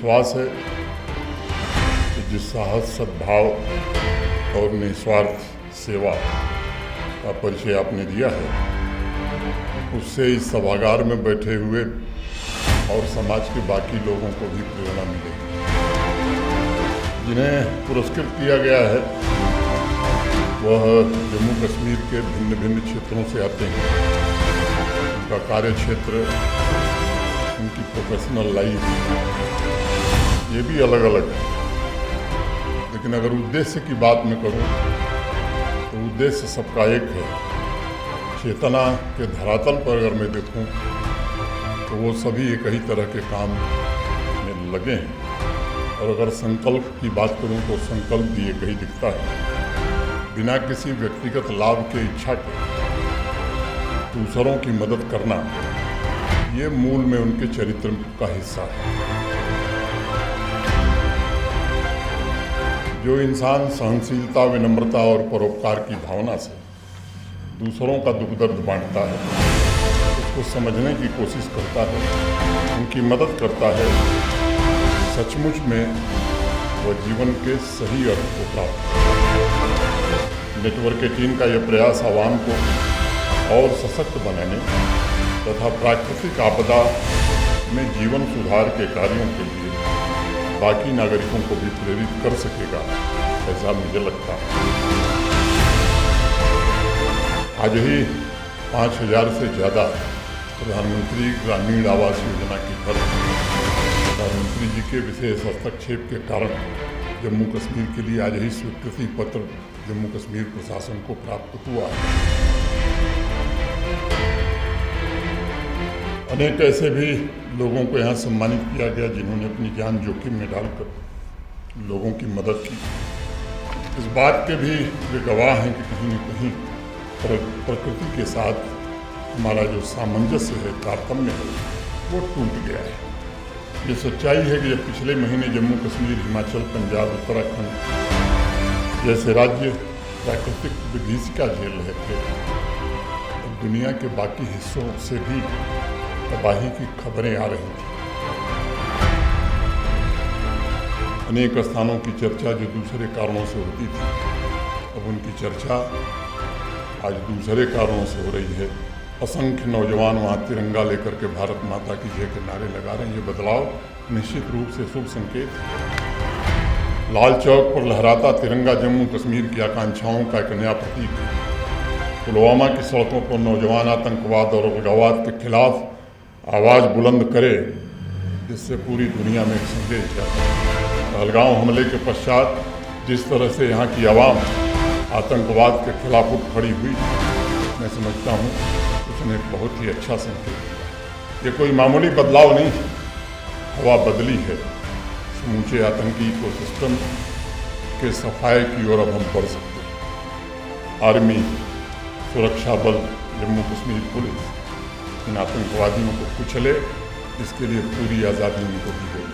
विश्वास है कि जिस साहस, सद्भाव और निस्वार्थ सेवा का परिचय आपने दिया है, उससे इस सभागार में बैठे हुए और समाज के बाकी लोगों को भी प्रेरणा मिलेगी। जिन्हें पुरस्कृत किया गया है वह जम्मू कश्मीर के भिन्न भिन्न क्षेत्रों से आते हैं। उनका कार्य क्षेत्र, उनकी प्रोफेशनल लाइफ ये भी अलग अलग है, लेकिन अगर उद्देश्य की बात मैं करूं तो उद्देश्य सबका एक है। चेतना के धरातल पर अगर मैं देखूं तो वो सभी एक ही तरह के काम में लगे हैं, और अगर संकल्प की बात करूं तो संकल्प भी एक ही दिखता है। बिना किसी व्यक्तिगत लाभ के इच्छा के दूसरों की मदद करना, ये मूल में उनके चरित्र का हिस्सा है। जो इंसान सहनशीलता, विनम्रता और परोपकार की भावना से दूसरों का दुख दर्द बांटता है, उसको समझने की कोशिश करता है, उनकी मदद करता है, सचमुच में वह जीवन के सही अर्थ को प्राप्त करता है। नेटवर्क 18 का यह प्रयास आवाम को और सशक्त बनाने तथा प्राकृतिक आपदा में जीवन सुधार के कार्यों के लिए बाकी नागरिकों को भी प्रेरित कर सकेगा, ऐसा मुझे लगता है। आज ही 5000 से ज़्यादा प्रधानमंत्री ग्रामीण आवास योजना की खर्च प्रधानमंत्री जी के विशेष हस्तक्षेप के कारण जम्मू कश्मीर के लिए आज ही स्वीकृति पत्र जम्मू कश्मीर प्रशासन को प्राप्त हुआ है। अनेक ऐसे भी लोगों को यहाँ सम्मानित किया गया जिन्होंने अपनी जान जोखिम में डालकर लोगों की मदद की। इस बात के भी वे गवाह हैं कि कहीं न कहीं प्रकृति के साथ हमारा जो सामंजस्य है, तारतम्य है, वो टूट गया है। ये सच्चाई है कि जब पिछले महीने जम्मू कश्मीर, हिमाचल, पंजाब, उत्तराखंड जैसे राज्य प्राकृतिक विभीषिका झेल रहे थे, तो दुनिया के बाकी हिस्सों से भी तबाही की खबरें आ रही थी। अनेक स्थानों की चर्चा जो दूसरे कारणों से होती थी, अब उनकी चर्चा आज दूसरे कारणों से हो रही है। असंख्य नौजवान वहाँ तिरंगा लेकर के भारत माता की जय के नारे लगा रहे हैं। ये बदलाव निश्चित रूप से शुभ संकेत है। लाल चौक पर लहराता तिरंगा जम्मू कश्मीर की आकांक्षाओं का एक नया प्रतीक है। पुलवामा की सड़कों पर नौजवान आतंकवाद और अलगाववाद के खिलाफ आवाज़ बुलंद करे, जिससे पूरी दुनिया में एक संदेश जाता है। पहलगांव हमले के पश्चात जिस तरह से यहाँ की आवाम आतंकवाद के खिलाफ उठ खड़ी हुई, मैं समझता हूँ उसने एक बहुत ही अच्छा संकेत दिया। ये कोई मामूली बदलाव नहीं है, हवा बदली है। समूचे आतंकी इकोसिस्टम के सफाई की ओर अब हम बढ़ सकते हैं। आर्मी, सुरक्षा बल, जम्मू कश्मीर पुलिस इन आतंकवादियों को कुचले, इसके लिए पूरी आज़ादी उनको दी गई।